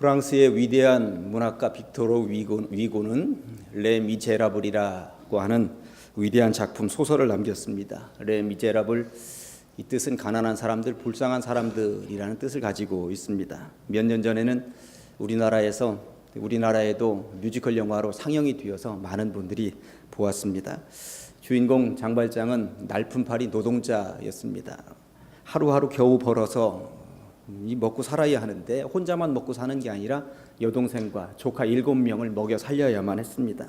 프랑스의 위대한 문학가 빅토르 위고는 레 미제라블이라고 하는 위대한 작품 소설을 남겼습니다. 레 미제라블, 이 뜻은 가난한 사람들, 불쌍한 사람들이라는 뜻을 가지고 있습니다. 몇 년 전에는 우리나라에도 뮤지컬 영화로 상영이 되어서 많은 분들이 보았습니다. 주인공 장발장은 날품팔이 노동자였습니다. 하루하루 겨우 벌어서 먹고 살아야 하는데 혼자만 먹고 사는 게 아니라 여동생과 조카 7명을 먹여 살려야만 했습니다.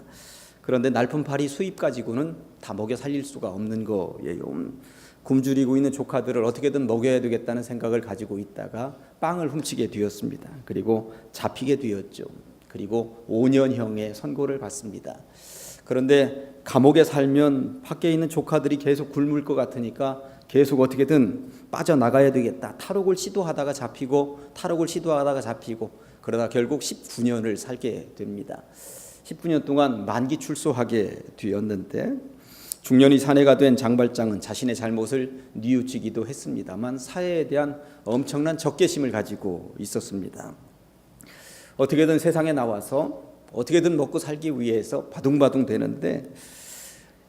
그런데 날품팔이 수입 가지고는 다 먹여 살릴 수가 없는 거예요. 굶주리고 있는 조카들을 어떻게든 먹여야 되겠다는 생각을 가지고 있다가 빵을 훔치게 되었습니다. 그리고 잡히게 되었죠. 그리고 5년형의 선고를 받습니다. 그런데 감옥에 살면 밖에 있는 조카들이 계속 굶을 것 같으니까 계속 어떻게든 빠져나가야 되겠다. 탈옥을 시도하다가 잡히고 그러다 결국 19년을 살게 됩니다. 19년 동안 만기 출소하게 되었는데 중년이 사내가 된 장발장은 자신의 잘못을 뉘우치기도 했습니다만 사회에 대한 엄청난 적개심을 가지고 있었습니다. 어떻게든 세상에 나와서 어떻게든 먹고 살기 위해서 바둥바둥 되는데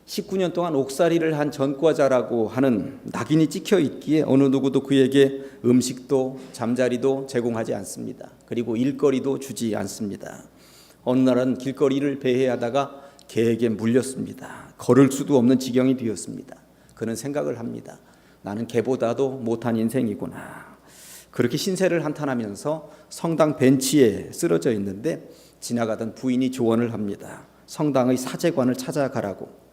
19년 동안 옥살이를 한 전과자라고 하는 낙인이 찍혀 있기에 어느 누구도 그에게 음식도 잠자리도 제공하지 않습니다. 그리고 일거리도 주지 않습니다. 어느 날은 길거리를 배회하다가 개에게 물렸습니다. 걸을 수도 없는 지경이 되었습니다. 그는 생각을 합니다. 나는 개보다도 못한 인생이구나. 그렇게 신세를 한탄하면서 성당 벤치에 쓰러져 있는데 지나가던 부인이 조언을 합니다. 성당의 사제관을 찾아가라고.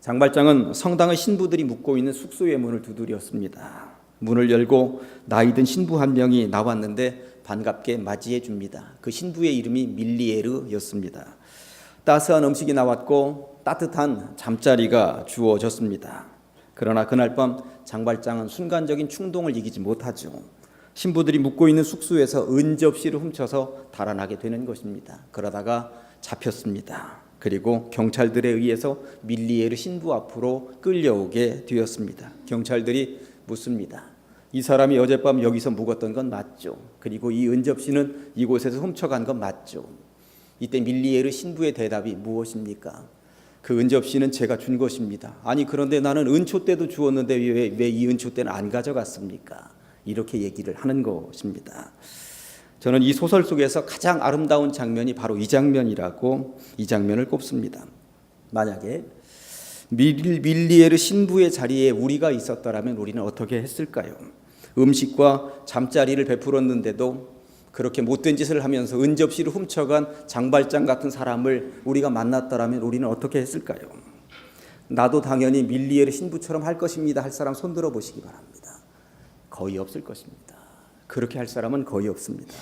장발장은 성당의 신부들이 묵고 있는 숙소의 문을 두드렸습니다. 문을 열고 나이든 신부 한 명이 나왔는데 반갑게 맞이해 줍니다. 그 신부의 이름이 밀리에르였습니다. 따스한 음식이 나왔고 따뜻한 잠자리가 주어졌습니다. 그러나 그날 밤 장발장은 순간적인 충동을 이기지 못하죠. 신부들이 묵고 있는 숙소에서 은접시를 훔쳐서 달아나게 되는 것입니다. 그러다가 잡혔습니다. 그리고 경찰들에 의해서 밀리에르 신부 앞으로 끌려오게 되었습니다. 경찰들이 묻습니다. 이 사람이 어젯밤 여기서 묵었던 건 맞죠? 그리고 이 은접시는 이곳에서 훔쳐간 건 맞죠? 이때 밀리에르 신부의 대답이 무엇입니까? 그 은접시는 제가 준 것입니다. 아니 그런데 나는 은초 때도 주었는데 왜 이 은초 때는 안 가져갔습니까? 이렇게 얘기를 하는 것입니다. 저는 이 소설 속에서 가장 아름다운 장면이 바로 이 장면이라고 이 장면을 꼽습니다. 만약에 밀리에르 신부의 자리에 우리가 있었더라면 우리는 어떻게 했을까요? 음식과 잠자리를 베풀었는데도 그렇게 못된 짓을 하면서 은접시를 훔쳐간 장발장 같은 사람을 우리가 만났더라면 우리는 어떻게 했을까요? 나도 당연히 밀리에르 신부처럼 할 것입니다. 할 사람 손들어 보시기 바랍니다. 거의 없을 것입니다. 그렇게 할 사람은 거의 없습니다.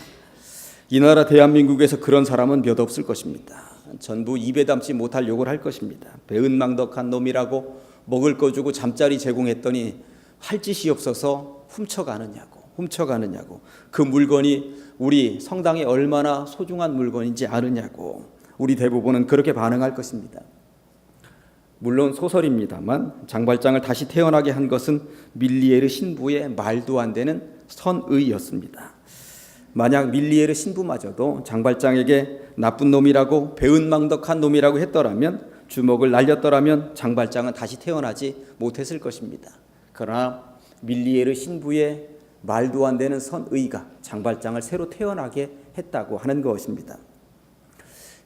이 나라 대한민국에서 그런 사람은 몇 없을 것입니다. 전부 입에 담지 못할 욕을 할 것입니다. 배은망덕한 놈이라고 먹을 거 주고 잠자리 제공했더니 할 짓이 없어서 훔쳐가느냐고 그 물건이 우리 성당에 얼마나 소중한 물건인지 아느냐고 우리 대부분은 그렇게 반응할 것입니다. 물론 소설입니다만 장발장을 다시 태어나게 한 것은 밀리에르 신부의 말도 안 되는 선의였습니다. 만약 밀리에르 신부마저도 장발장에게 나쁜 놈이라고 배은망덕한 놈이라고 했더라면 주먹을 날렸더라면 장발장은 다시 태어나지 못했을 것입니다. 그러나 밀리에르 신부의 말도 안 되는 선의가 장발장을 새로 태어나게 했다고 하는 것입니다.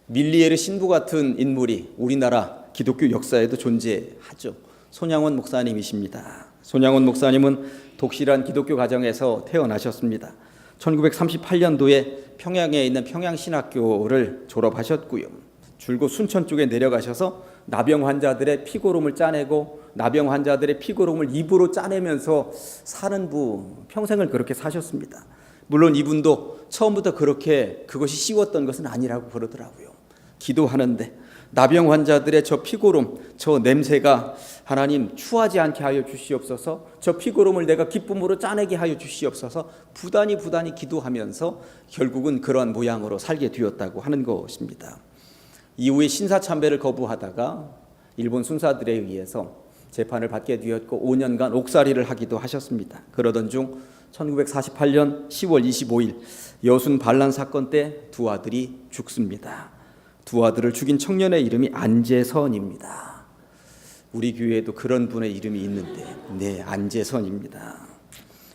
밀리에르 신부 같은 인물이 우리나라 기독교 역사에도 존재하죠. 손양원 목사님이십니다. 손양원 목사님은 독실한 기독교 가정에서 태어나셨습니다. 1938년도에 평양에 있는 평양신학교를 졸업하셨고요. 줄곧 순천 쪽에 내려가셔서 나병 환자들의 피고름을 짜내고 나병 환자들의 피고름을 입으로 짜내면서 사는 평생을 그렇게 사셨습니다. 물론 이분도 처음부터 그렇게 그것이 쉬웠던 것은 아니라고 그러더라고요. 기도하는데 나병 환자들의 저 피고름, 저 냄새가 하나님 추하지 않게 하여 주시옵소서, 저 피고름을 내가 기쁨으로 짜내게 하여 주시옵소서 부단히 기도하면서 결국은 그러한 모양으로 살게 되었다고 하는 것입니다. 이후에 신사참배를 거부하다가 일본 순사들에 의해서 재판을 받게 되었고 5년간 옥살이를 하기도 하셨습니다. 그러던 중 1948년 10월 25일 여순 반란 사건 때 두 아들이 죽습니다. 두 아들을 죽인 청년의 이름이 안재선입니다. 우리 교회에도 그런 분의 이름이 있는데, 네, 안재선입니다.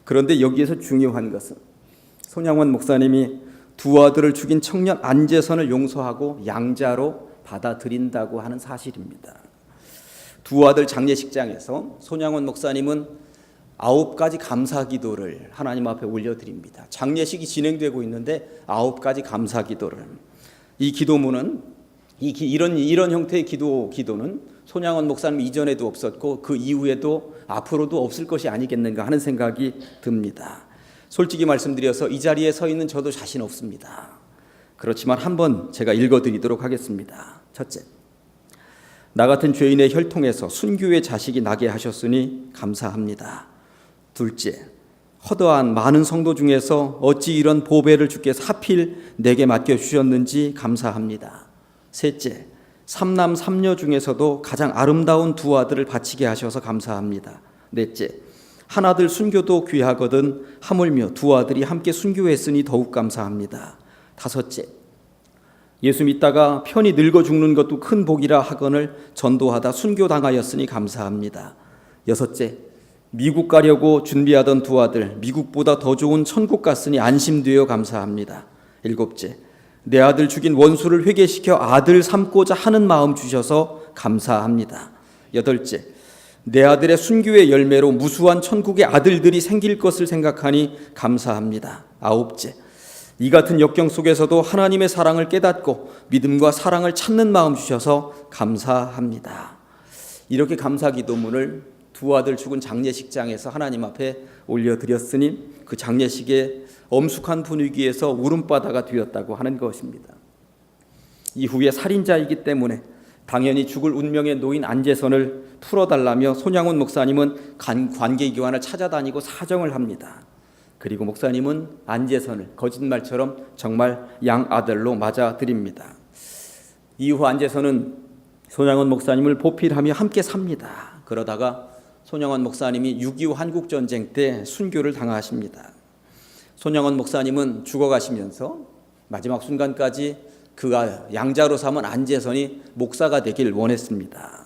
그런데 여기에서 중요한 것은 손양원 목사님이 두 아들을 죽인 청년 안재선을 용서하고 양자로 받아들인다고 하는 사실입니다. 두 아들 장례식장에서 손양원 목사님은 9가지 감사기도를 하나님 앞에 올려드립니다. 장례식이 진행되고 있는데 9가지 감사기도를. 이 기도문은 이런 형태의 기도는 손양원 목사님 이전에도 없었고 그 이후에도 앞으로도 없을 것이 아니겠는가 하는 생각이 듭니다. 솔직히 말씀드려서 이 자리에 서 있는 저도 자신 없습니다. 그렇지만 한번 제가 읽어드리도록 하겠습니다. 첫째, 나 같은 죄인의 혈통에서 순교의 자식이 나게 하셨으니 감사합니다. 둘째, 허다한 많은 성도 중에서 어찌 이런 보배를 주께서 하필 내게 맡겨주셨는지 감사합니다. 셋째, 삼남 삼녀 중에서도 가장 아름다운 두 아들을 바치게 하셔서 감사합니다. 넷째, 한 아들 순교도 귀하거든 하물며 두 아들이 함께 순교했으니 더욱 감사합니다. 다섯째, 예수 믿다가 편히 늙어 죽는 것도 큰 복이라 하거늘 전도하다 순교당하였으니 감사합니다. 여섯째, 미국 가려고 준비하던 두 아들 미국보다 더 좋은 천국 갔으니 안심되어 감사합니다. 일곱째, 내 아들 죽인 원수를 회개시켜 아들 삼고자 하는 마음 주셔서 감사합니다. 여덟째, 내 아들의 순교의 열매로 무수한 천국의 아들들이 생길 것을 생각하니 감사합니다. 아홉째, 이 같은 역경 속에서도 하나님의 사랑을 깨닫고 믿음과 사랑을 찾는 마음 주셔서 감사합니다. 이렇게 감사 기도문을 두 아들 죽은 장례식장에서 하나님 앞에 올려드렸으니 그 장례식의 엄숙한 분위기에서 울음바다가 되었다고 하는 것입니다. 이후에 살인자이기 때문에 당연히 죽을 운명에 놓인 안재선을 풀어달라며 손양원 목사님은 관계기관을 찾아다니고 사정을 합니다. 그리고 목사님은 안재선을 거짓말처럼 정말 양아들로 맞아들입니다. 이후 안재선은 손양원 목사님을 보필하며 함께 삽니다. 그러다가 손양원 목사님이 6.25 한국전쟁 때 순교를 당하십니다. 손양원 목사님은 죽어가시면서 마지막 순간까지 그가 양자로 삼은 안재선이 목사가 되길 원했습니다.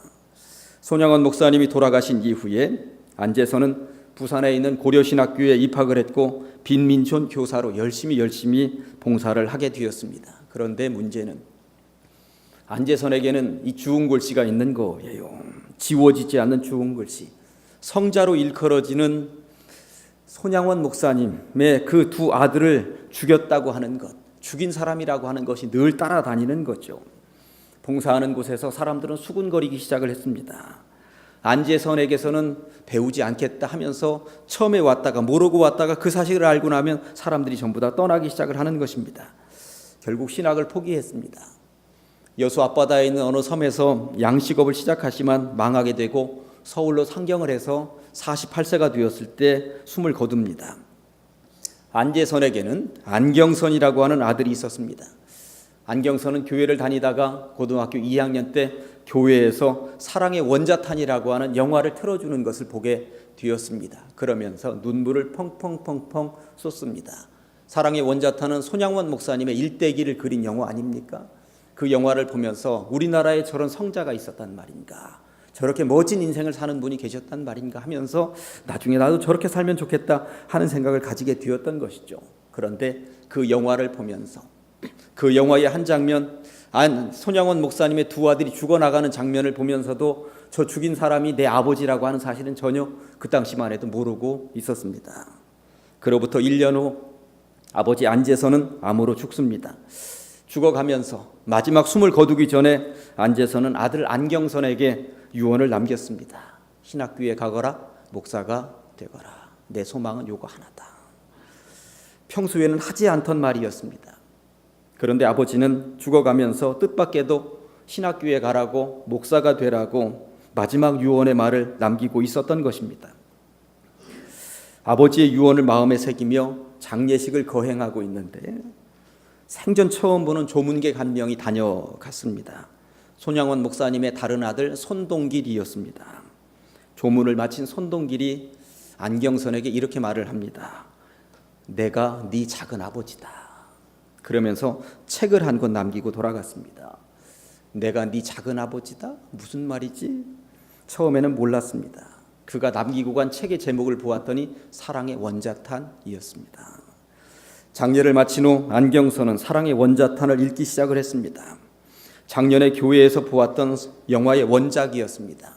손양원 목사님이 돌아가신 이후에 안재선은 부산에 있는 고려신학교에 입학을 했고 빈민촌 교사로 열심히 봉사를 하게 되었습니다. 그런데 문제는 안재선에게는 이 주운 글씨가 있는 거예요. 지워지지 않는 주운 글씨. 성자로 일컬어지는 손양원 목사님의 그 두 아들을 죽였다고 하는 것, 죽인 사람이라고 하는 것이 늘 따라다니는 거죠. 봉사하는 곳에서 사람들은 수군거리기 시작을 했습니다. 안재선에게서는 배우지 않겠다 하면서 처음에 왔다가 모르고 왔다가 그 사실을 알고 나면 사람들이 전부 다 떠나기 시작을 하는 것입니다. 결국 신학을 포기했습니다. 여수 앞바다에 있는 어느 섬에서 양식업을 시작하지만 망하게 되고 서울로 상경을 해서 48세가 되었을 때 숨을 거둡니다. 안재선에게는 안경선이라고 하는 아들이 있었습니다. 안경선은 교회를 다니다가 고등학교 2학년 때 교회에서 사랑의 원자탄이라고 하는 영화를 틀어주는 것을 보게 되었습니다. 그러면서 눈물을 펑펑펑펑 쏟습니다. 사랑의 원자탄은 손양원 목사님의 일대기를 그린 영화 아닙니까? 그 영화를 보면서 우리나라에 저런 성자가 있었단 말인가, 저렇게 멋진 인생을 사는 분이 계셨단 말인가 하면서 나중에 나도 저렇게 살면 좋겠다 하는 생각을 가지게 되었던 것이죠. 그런데 그 영화를 보면서 그 영화의 한 장면, 손양원 목사님의 두 아들이 죽어나가는 장면을 보면서도 저 죽인 사람이 내 아버지라고 하는 사실은 전혀 그 당시만 해도 모르고 있었습니다. 그로부터 1년 후 아버지 안재선은 암으로 죽습니다. 죽어가면서 마지막 숨을 거두기 전에 안재선은 아들 안경선에게 유언을 남겼습니다. 신학교에 가거라, 목사가 되거라. 내 소망은 요거 하나다. 평소에는 하지 않던 말이었습니다. 그런데 아버지는 죽어가면서 뜻밖에도 신학교에 가라고, 목사가 되라고 마지막 유언의 말을 남기고 있었던 것입니다. 아버지의 유언을 마음에 새기며 장례식을 거행하고 있는데 생전 처음 보는 조문객 한 명이 다녀갔습니다. 손양원 목사님의 다른 아들 손동길이었습니다. 조문을 마친 손동길이 안경선에게 이렇게 말을 합니다. 내가 네 작은 아버지다. 그러면서 책을 한 권 남기고 돌아갔습니다. 내가 네 작은 아버지다? 무슨 말이지? 처음에는 몰랐습니다. 그가 남기고 간 책의 제목을 보았더니 사랑의 원자탄이었습니다. 장례를 마친 후 안경선은 사랑의 원자탄을 읽기 시작을 했습니다. 작년에 교회에서 보았던 영화의 원작이었습니다.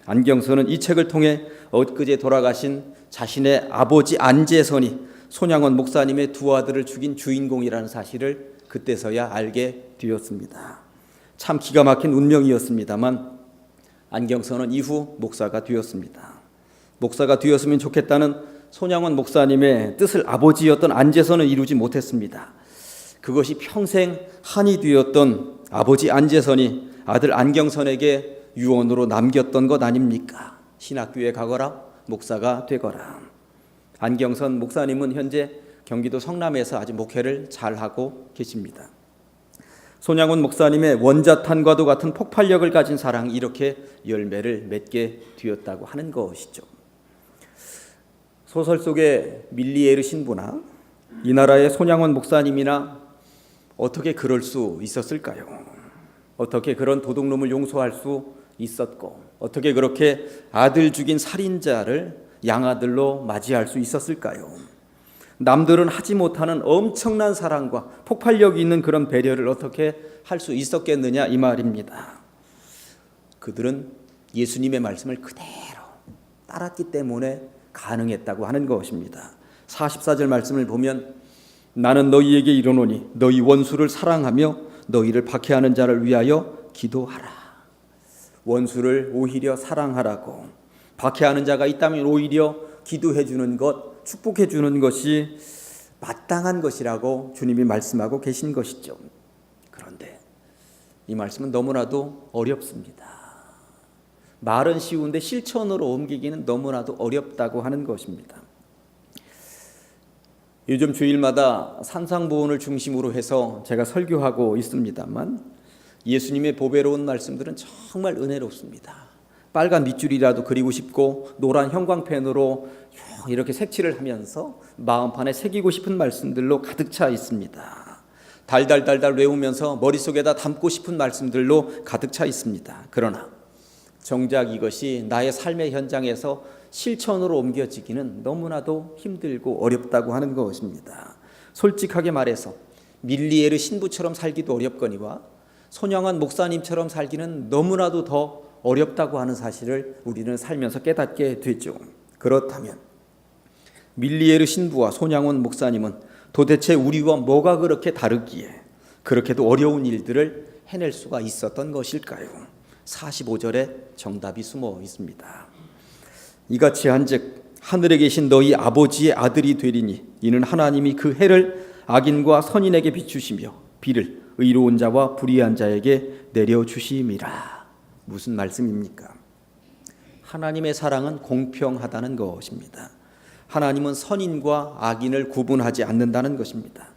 안경선은 이 책을 통해 엊그제 돌아가신 자신의 아버지 안재선이 손양원 목사님의 두 아들을 죽인 주인공이라는 사실을 그때서야 알게 되었습니다. 참 기가 막힌 운명이었습니다만 안경선은 이후 목사가 되었습니다. 목사가 되었으면 좋겠다는 손양원 목사님의 뜻을 아버지였던 안재선은 이루지 못했습니다. 그것이 평생 한이 되었던 아버지 안재선이 아들 안경선에게 유언으로 남겼던 것 아닙니까? 신학교에 가거라, 목사가 되거라. 안경선 목사님은 현재 경기도 성남에서 아주 목회를 잘하고 계십니다. 손양훈 목사님의 원자탄과도 같은 폭발력을 가진 사랑이 이렇게 열매를 맺게 되었다고 하는 것이죠. 소설 속의 밀리에르 신부나 이 나라의 손양원 목사님이나 어떻게 그럴 수 있었을까요? 어떻게 그런 도둑놈을 용서할 수 있었고, 어떻게 그렇게 아들 죽인 살인자를 양아들로 맞이할 수 있었을까요? 남들은 하지 못하는 엄청난 사랑과 폭발력이 있는 그런 배려를 어떻게 할 수 있었겠느냐 이 말입니다. 그들은 예수님의 말씀을 그대로 따랐기 때문에 가능했다고 하는 것입니다. 44절 말씀을 보면 나는 너희에게 이르노니 너희 원수를 사랑하며 너희를 박해하는 자를 위하여 기도하라. 원수를 오히려 사랑하라고, 박해하는 자가 있다면 오히려 기도해 주는 것, 축복해 주는 것이 마땅한 것이라고 주님이 말씀하고 계신 것이죠. 그런데 이 말씀은 너무나도 어렵습니다. 말은 쉬운데 실천으로 옮기기는 너무나도 어렵다고 하는 것입니다. 요즘 주일마다 산상보훈을 중심으로 해서 제가 설교하고 있습니다만 예수님의 보배로운 말씀들은 정말 은혜롭습니다. 빨간 밑줄이라도 그리고 싶고 노란 형광펜으로 이렇게 색칠을 하면서 마음판에 새기고 싶은 말씀들로 가득 차 있습니다. 달달달달 외우면서 머릿속에다 담고 싶은 말씀들로 가득 차 있습니다. 그러나 정작 이것이 나의 삶의 현장에서 실천으로 옮겨지기는 너무나도 힘들고 어렵다고 하는 것입니다. 솔직하게 말해서 밀리에르 신부처럼 살기도 어렵거니와 손양원 목사님처럼 살기는 너무나도 더 어렵다고 하는 사실을 우리는 살면서 깨닫게 되죠. 그렇다면 밀리에르 신부와 손양원 목사님은 도대체 우리와 뭐가 그렇게 다르기에 그렇게도 어려운 일들을 해낼 수가 있었던 것일까요? 45절에 정답이 숨어 있습니다. 이같이 한즉 하늘에 계신 너희 아버지의 아들이 되리니 이는 하나님이 그 해를 악인과 선인에게 비추시며 비를 의로운 자와 불의한 자에게 내려주심이라. 무슨 말씀입니까? 하나님의 사랑은 공평하다는 것입니다. 하나님은 선인과 악인을 구분하지 않는다는 것입니다.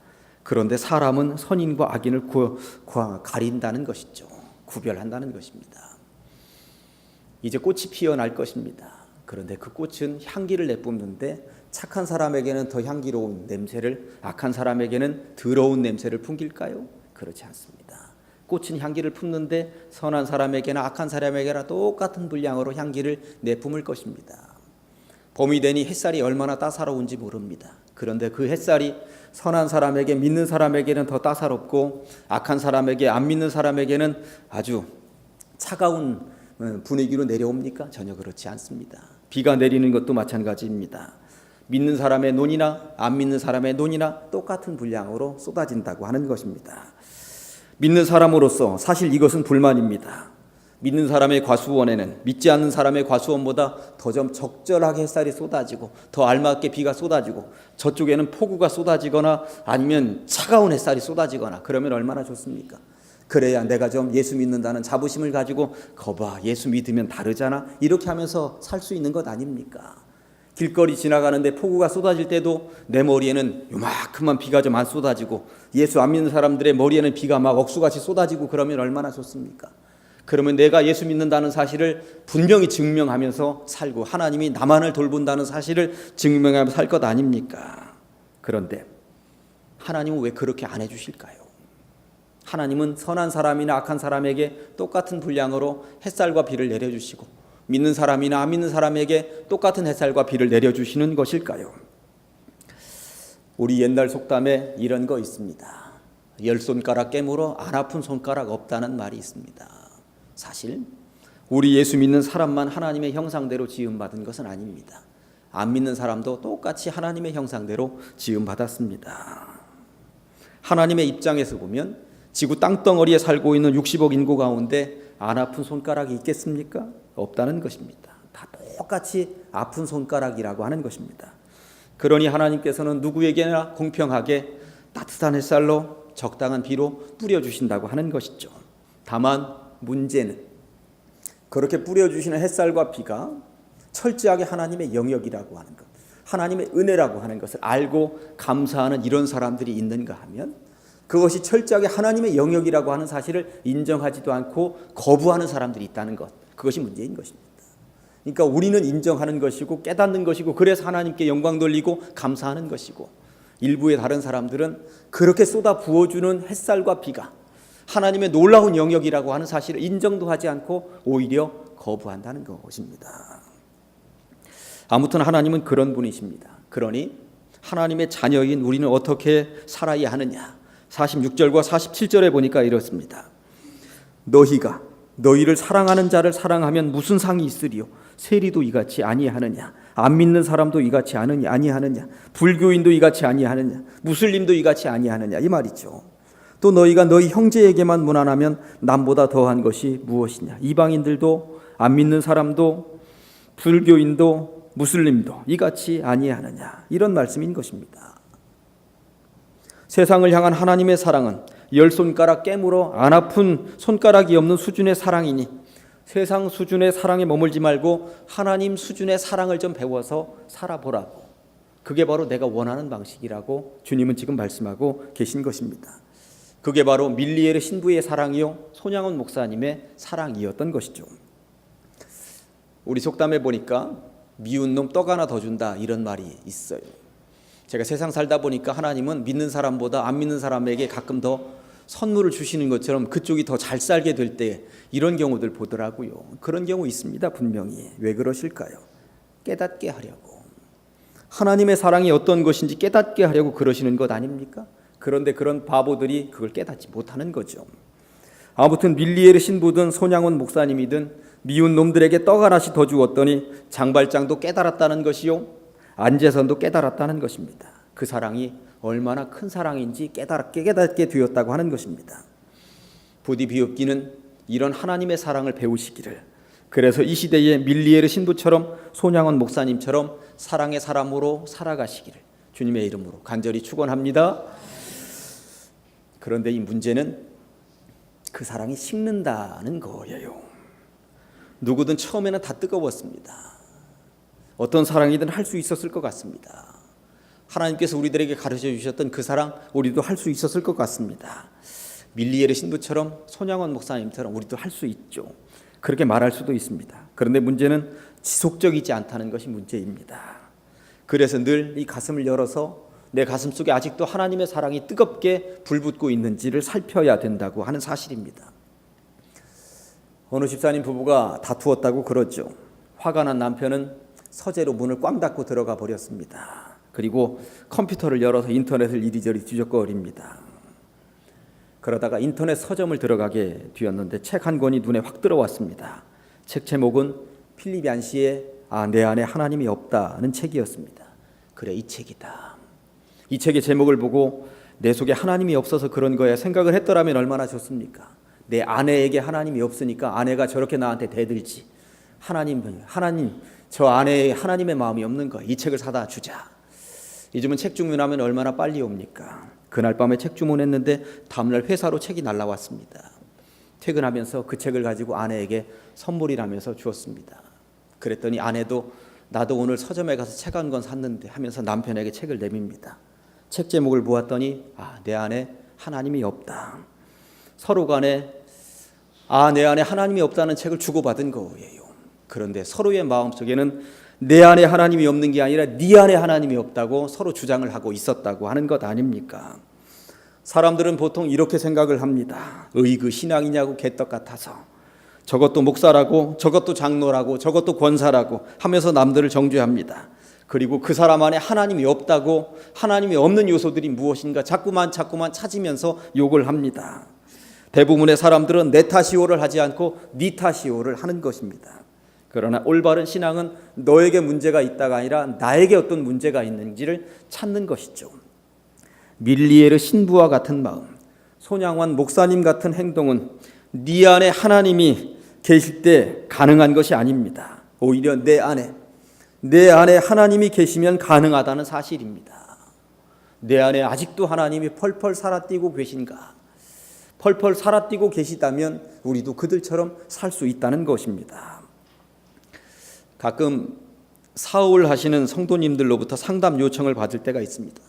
그런데 사람은 선인과 악인을 가린다는 것이죠. 구별한다는 것입니다. 이제 꽃이 피어날 것입니다. 그런데 그 꽃은 향기를 내뿜는데 착한 사람에게는 더 향기로운 냄새를, 악한 사람에게는 더러운 냄새를 풍길까요? 그렇지 않습니다. 꽃은 향기를 품는데 선한 사람에게나 악한 사람에게나 똑같은 분량으로 향기를 내뿜을 것입니다. 봄이 되니 햇살이 얼마나 따사로운지 모릅니다. 그런데 그 햇살이 선한 사람에게, 믿는 사람에게는 더 따사롭고 악한 사람에게, 안 믿는 사람에게는 아주 차가운 분위기로 내려옵니까? 전혀 그렇지 않습니다. 비가 내리는 것도 마찬가지입니다. 믿는 사람의 논이나 안 믿는 사람의 논이나 똑같은 분량으로 쏟아진다고 하는 것입니다. 믿는 사람으로서 사실 이것은 불만입니다. 믿는 사람의 과수원에는 믿지 않는 사람의 과수원보다 더 좀 적절하게 햇살이 쏟아지고 더 알맞게 비가 쏟아지고 저쪽에는 폭우가 쏟아지거나 아니면 차가운 햇살이 쏟아지거나 그러면 얼마나 좋습니까? 그래야 내가 좀 예수 믿는다는 자부심을 가지고 거봐 예수 믿으면 다르잖아 이렇게 하면서 살 수 있는 것 아닙니까? 길거리 지나가는데 폭우가 쏟아질 때도 내 머리에는 요만큼만 비가 좀 안 쏟아지고 예수 안 믿는 사람들의 머리에는 비가 막 억수같이 쏟아지고 그러면 얼마나 좋습니까? 그러면 내가 예수 믿는다는 사실을 분명히 증명하면서 살고 하나님이 나만을 돌본다는 사실을 증명하면서 살 것 아닙니까? 그런데 하나님은 왜 그렇게 안 해주실까요? 하나님은 선한 사람이나 악한 사람에게 똑같은 분량으로 햇살과 비를 내려주시고 믿는 사람이나 안 믿는 사람에게 똑같은 햇살과 비를 내려주시는 것일까요? 우리 옛날 속담에 이런 거 있습니다. 열 손가락 깨물어 안 아픈 손가락 없다는 말이 있습니다. 사실 우리 예수 믿는 사람만 하나님의 형상대로 지음받은 것은 아닙니다. 안 믿는 사람도 똑같이 하나님의 형상대로 지음받았습니다. 하나님의 입장에서 보면 지구 땅덩어리에 살고 있는 60억 인구 가운데 안 아픈 손가락이 있겠습니까? 없다는 것입니다. 다 똑같이 아픈 손가락이라고 하는 것입니다. 그러니 하나님께서는 누구에게나 공평하게 따뜻한 햇살로 적당한 비로 뿌려주신다고 하는 것이죠. 다만 문제는 그렇게 뿌려주시는 햇살과 비가 철저하게 하나님의 영역이라고 하는 것, 하나님의 은혜라고 하는 것을 알고 감사하는 이런 사람들이 있는가 하면 그것이 철저하게 하나님의 영역이라고 하는 사실을 인정하지도 않고 거부하는 사람들이 있다는 것, 그것이 문제인 것입니다. 그러니까 우리는 인정하는 것이고 깨닫는 것이고 그래서 하나님께 영광 돌리고 감사하는 것이고, 일부의 다른 사람들은 그렇게 쏟아 부어주는 햇살과 비가 하나님의 놀라운 영역이라고 하는 사실을 인정도 하지 않고 오히려 거부한다는 것입니다. 아무튼 하나님은 그런 분이십니다. 그러니 하나님의 자녀인 우리는 어떻게 살아야 하느냐, 46절과 47절에 보니까 이렇습니다. 너희가 너희를 사랑하는 자를 사랑하면 무슨 상이 있으리요? 세리도 이같이 아니하느냐? 안 믿는 사람도 이같이 아니하느냐? 불교인도 이같이 아니하느냐? 무슬림도 이같이 아니하느냐? 이 말이죠. 또 너희가 너희 형제에게만 무난하면 남보다 더한 것이 무엇이냐? 이방인들도 안 믿는 사람도 불교인도 무슬림도 이같이 아니하느냐? 이런 말씀인 것입니다. 세상을 향한 하나님의 사랑은 열 손가락 깨물어 안 아픈 손가락이 없는 수준의 사랑이니 세상 수준의 사랑에 머물지 말고 하나님 수준의 사랑을 좀 배워서 살아보라고, 그게 바로 내가 원하는 방식이라고 주님은 지금 말씀하고 계신 것입니다. 그게 바로 밀리엘의 신부의 사랑이요 손양원 목사님의 사랑이었던 것이죠. 우리 속담에 보니까 미운 놈 떡 하나 더 준다 이런 말이 있어요. 제가 세상 살다 보니까 하나님은 믿는 사람보다 안 믿는 사람에게 가끔 더 선물을 주시는 것처럼 그쪽이 더 잘 살게 될 때 이런 경우들 보더라고요. 그런 경우 있습니다. 분명히. 왜 그러실까요? 깨닫게 하려고. 하나님의 사랑이 어떤 것인지 깨닫게 하려고 그러시는 것 아닙니까? 그런데 그런 바보들이 그걸 깨닫지 못하는 거죠. 아무튼 밀리엘의 신부든 손양원 목사님이든 미운 놈들에게 떡 하나씩 더 주었더니 장발장도 깨달았다는 것이요 안재선도 깨달았다는 것입니다. 그 사랑이 얼마나 큰 사랑인지 깨닫게 되었다고 하는 것입니다. 부디 비읍기는 이런 하나님의 사랑을 배우시기를, 그래서 이 시대의 밀리엘의 신부처럼 손양원 목사님처럼 사랑의 사람으로 살아가시기를 주님의 이름으로 간절히 축원합니다. 그런데 이 문제는 그 사랑이 식는다는 거예요. 누구든 처음에는 다 뜨거웠습니다. 어떤 사랑이든 할 수 있었을 것 같습니다. 하나님께서 우리들에게 가르쳐 주셨던 그 사랑 우리도 할 수 있었을 것 같습니다. 밀리엘의 신부처럼 손양원 목사님처럼 우리도 할 수 있죠. 그렇게 말할 수도 있습니다. 그런데 문제는 지속적이지 않다는 것이 문제입니다. 그래서 늘 이 가슴을 열어서 내 가슴 속에 아직도 하나님의 사랑이 뜨겁게 불붙고 있는지를 살펴야 된다고 하는 사실입니다. 어느 집사님 부부가 다투었다고 그러죠. 화가 난 남편은 서재로 문을 꽝 닫고 들어가 버렸습니다. 그리고 컴퓨터를 열어서 인터넷을 이리저리 뒤적거립니다. 그러다가 인터넷 서점을 들어가게 되었는데 책 한 권이 눈에 확 들어왔습니다. 책 제목은 필립 얀시의 내 안에 하나님이 없다는 책이었습니다. 그래, 이 책이다. 이 책의 제목을 보고 내 속에 하나님이 없어서 그런 거야 생각을 했더라면 얼마나 좋습니까? 내 아내에게 하나님이 없으니까 아내가 저렇게 나한테 대들지. 하나님 저 아내에 하나님의 마음이 없는 거야. 이 책을 사다 주자. 요즘은 책 주문하면 얼마나 빨리 옵니까? 그날 밤에 책 주문했는데 다음날 회사로 책이 날라왔습니다. 퇴근하면서 그 책을 가지고 아내에게 선물이라면서 주었습니다. 그랬더니 아내도 나도 오늘 서점에 가서 책 한 권 샀는데 하면서 남편에게 책을 내밉니다. 책 제목을 보았더니 내 안에 하나님이 없다. 서로 간에 내 안에 하나님이 없다는 책을 주고받은 거예요. 그런데 서로의 마음속에는 내 안에 하나님이 없는 게 아니라 네 안에 하나님이 없다고 서로 주장을 하고 있었다고 하는 것 아닙니까? 사람들은 보통 이렇게 생각을 합니다. 그 신앙이냐고 개떡 같아서. 저것도 목사라고, 저것도 장로라고, 저것도 권사라고 하면서 남들을 정죄합니다. 그리고 그 사람 안에 하나님이 없다고, 하나님이 없는 요소들이 무엇인가 자꾸만 찾으면서 욕을 합니다. 대부분의 사람들은 내 탓이오를 하지 않고 네 탓이오를 하는 것입니다. 그러나 올바른 신앙은 너에게 문제가 있다가 아니라 나에게 어떤 문제가 있는지를 찾는 것이죠. 밀리에르 신부와 같은 마음, 손양환 목사님 같은 행동은 네 안에 하나님이 계실 때 가능한 것이 아닙니다. 오히려 내 안에 하나님이 계시면 가능하다는 사실입니다. 내 안에 아직도 하나님이 펄펄 살아뛰고 계신가? 펄펄 살아뛰고 계시다면 우리도 그들처럼 살 수 있다는 것입니다. 가끔 사업을 하시는 성도님들로부터 상담 요청을 받을 때가 있습니다.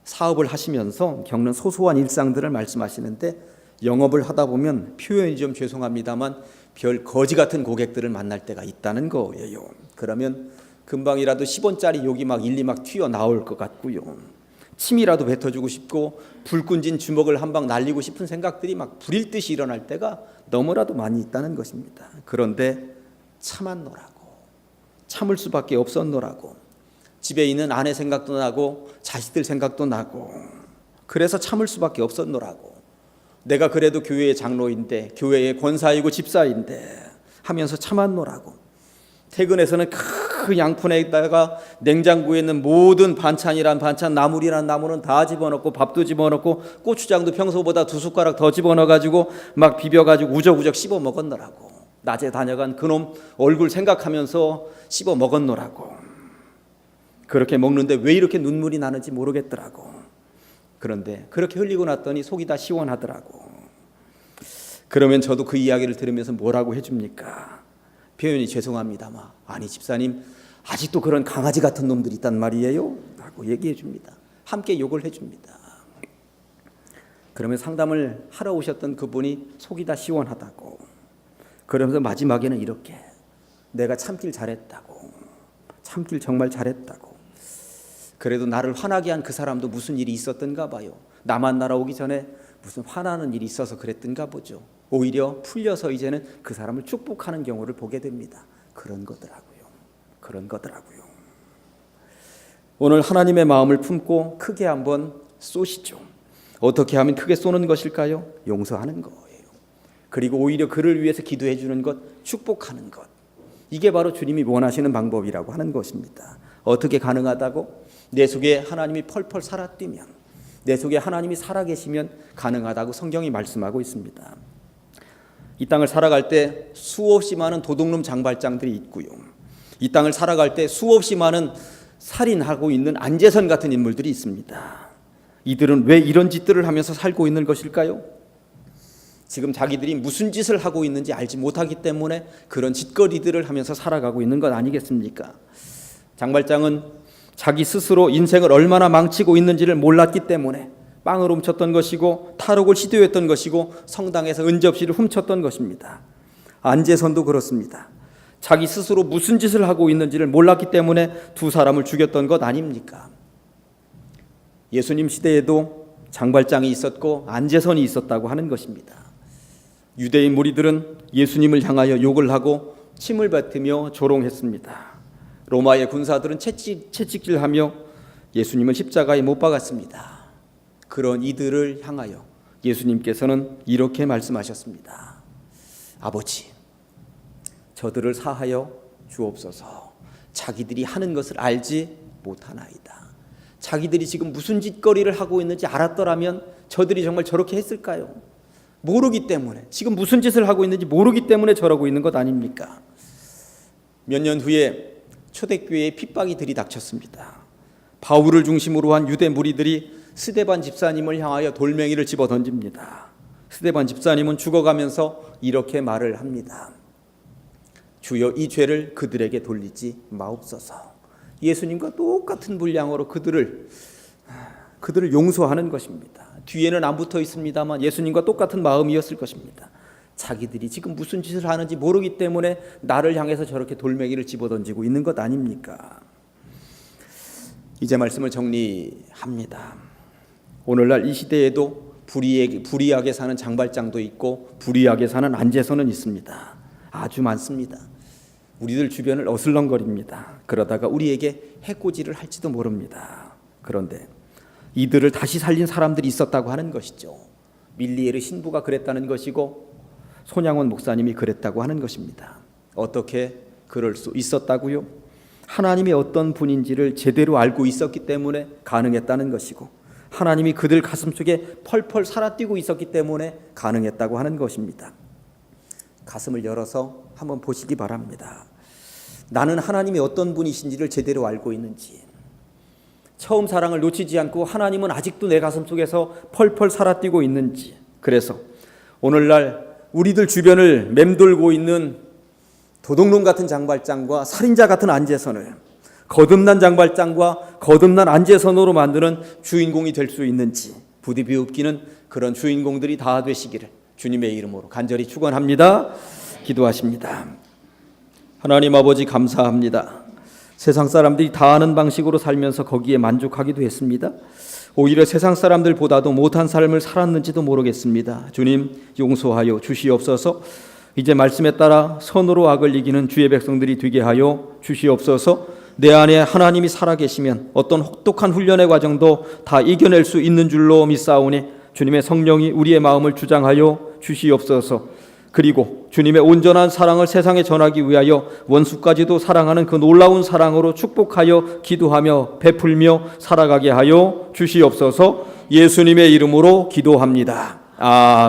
사업을 하시면서 겪는 소소한 일상들을 말씀하시는데 영업을 하다 보면 표현이 좀 죄송합니다만 별 거지 같은 고객들을 만날 때가 있다는 거예요. 그러면 금방이라도 10원짜리 욕이 막 일리 막 튀어나올 것 같고요. 침이라도 뱉어주고 싶고 불끈진 주먹을 한 방 날리고 싶은 생각들이 막 불일 듯이 일어날 때가 너무나도 많이 있다는 것입니다. 그런데 참았노라고, 참을 수밖에 없었노라고. 집에 있는 아내 생각도 나고 자식들 생각도 나고 그래서 참을 수밖에 없었노라고. 내가 그래도 교회의 장로인데, 교회의 권사이고 집사인데 하면서 참았노라고. 퇴근해서는 큰 양푼에다가 냉장고에 있는 모든 반찬이란 반찬, 나물이란 나물은 다 집어넣고 밥도 집어넣고 고추장도 평소보다 2숟가락 더 집어넣어가지고 막 비벼가지고 우적우적 씹어 먹었노라고. 낮에 다녀간 그놈 얼굴 생각하면서 씹어 먹었노라고. 그렇게 먹는데 왜 이렇게 눈물이 나는지 모르겠더라고. 그런데 그렇게 흘리고 났더니 속이 다 시원하더라고. 그러면 저도 그 이야기를 들으면서 뭐라고 해줍니까? 표현이 죄송합니다만, 아니 집사님 아직도 그런 강아지 같은 놈들이 있단 말이에요? 라고 얘기해 줍니다. 함께 욕을 해줍니다. 그러면 상담을 하러 오셨던 그분이 속이 다 시원하다고. 그러면서 마지막에는 이렇게, 내가 참길 잘했다고, 참길 정말 잘했다고. 그래도 나를 화나게 한 그 사람도 무슨 일이 있었던가 봐요. 나만 날아오기 전에 무슨 화나는 일이 있어서 그랬던가 보죠. 오히려 풀려서 이제는 그 사람을 축복하는 경우를 보게 됩니다. 그런 거더라고요. 오늘 하나님의 마음을 품고 크게 한번 쏘시죠. 어떻게 하면 크게 쏘는 것일까요? 용서하는 거예요. 그리고 오히려 그를 위해서 기도해 주는 것, 축복하는 것. 이게 바로 주님이 원하시는 방법이라고 하는 것입니다. 어떻게 가능하다고? 내 속에 하나님이 펄펄 살아뛰면, 내 속에 하나님이 살아계시면 가능하다고 성경이 말씀하고 있습니다. 이 땅을 살아갈 때 수없이 많은 도둑놈 장발장들이 있고요. 이 땅을 살아갈 때 수없이 많은 살인하고 있는 안재선 같은 인물들이 있습니다. 이들은 왜 이런 짓들을 하면서 살고 있는 것일까요? 지금 자기들이 무슨 짓을 하고 있는지 알지 못하기 때문에 그런 짓거리들을 하면서 살아가고 있는 것 아니겠습니까? 장발장은 자기 스스로 인생을 얼마나 망치고 있는지를 몰랐기 때문에 빵을 훔쳤던 것이고 탈옥을 시도했던 것이고 성당에서 은접시를 훔쳤던 것입니다. 안재선도 그렇습니다. 자기 스스로 무슨 짓을 하고 있는지를 몰랐기 때문에 두 사람을 죽였던 것 아닙니까? 예수님 시대에도 장발장이 있었고 안재선이 있었다고 하는 것입니다. 유대인 무리들은 예수님을 향하여 욕을 하고 침을 뱉으며 조롱했습니다. 로마의 군사들은 채찍질하며 예수님을 십자가에 못 박았습니다. 그런 이들을 향하여 예수님께서는 이렇게 말씀하셨습니다. 아버지, 저들을 사하여 주옵소서. 자기들이 하는 것을 알지 못하나이다. 자기들이 지금 무슨 짓거리를 하고 있는지 알았더라면 저들이 정말 저렇게 했을까요? 모르기 때문에, 지금 무슨 짓을 하고 있는지 모르기 때문에 저러고 있는 것 아닙니까? 몇 년 후에 초대교회에 핍박이 들이닥쳤습니다. 바울을 중심으로 한 유대 무리들이 스데반 집사님을 향하여 돌멩이를 집어 던집니다. 스데반 집사님은 죽어가면서 이렇게 말을 합니다. 주여, 이 죄를 그들에게 돌리지 마옵소서. 예수님과 똑같은 분량으로 그들을 용서하는 것입니다. 뒤에는 안 붙어 있습니다만 예수님과 똑같은 마음이었을 것입니다. 자기들이 지금 무슨 짓을 하는지 모르기 때문에 나를 향해서 저렇게 돌멩이를 집어던지고 있는 것 아닙니까? 이제 말씀을 정리합니다. 오늘날 이 시대에도 불의하게 사는 장발장도 있고 불의하게 사는 안제선은 있습니다. 아주 많습니다. 우리들 주변을 어슬렁거립니다. 그러다가 우리에게 해코지를 할지도 모릅니다. 그런데 이들을 다시 살린 사람들이 있었다고 하는 것이죠. 밀리에르 신부가 그랬다는 것이고 손양원 목사님이 그랬다고 하는 것입니다. 어떻게 그럴 수 있었다고요? 하나님이 어떤 분인지를 제대로 알고 있었기 때문에 가능했다는 것이고 하나님이 그들 가슴속에 펄펄 살아뛰고 있었기 때문에 가능했다고 하는 것입니다. 가슴을 열어서 한번 보시기 바랍니다. 나는 하나님이 어떤 분이신지를 제대로 알고 있는지, 처음 사랑을 놓치지 않고 하나님은 아직도 내 가슴속에서 펄펄 살아뛰고 있는지, 그래서 오늘날 우리들 주변을 맴돌고 있는 도둑놈 같은 장발장과 살인자 같은 안제선을 거듭난 장발장과 거듭난 안제선으로 만드는 주인공이 될 수 있는지 부디 비웃기는 그런 주인공들이 다 되시기를 주님의 이름으로 간절히 축원합니다. 기도하십니다. 하나님 아버지 감사합니다. 세상 사람들이 다 아는 방식으로 살면서 거기에 만족하기도 했습니다. 오히려 세상 사람들보다도 못한 삶을 살았는지도 모르겠습니다. 주님 용서하여 주시옵소서. 이제 말씀에 따라 선으로 악을 이기는 주의 백성들이 되게 하여 주시옵소서. 내 안에 하나님이 살아계시면 어떤 혹독한 훈련의 과정도 다 이겨낼 수 있는 줄로 믿사오니 주님의 성령이 우리의 마음을 주장하여 주시옵소서. 그리고 주님의 온전한 사랑을 세상에 전하기 위하여 원수까지도 사랑하는 그 놀라운 사랑으로 축복하여 기도하며 베풀며 살아가게 하여 주시옵소서. 예수님의 이름으로 기도합니다. 아멘.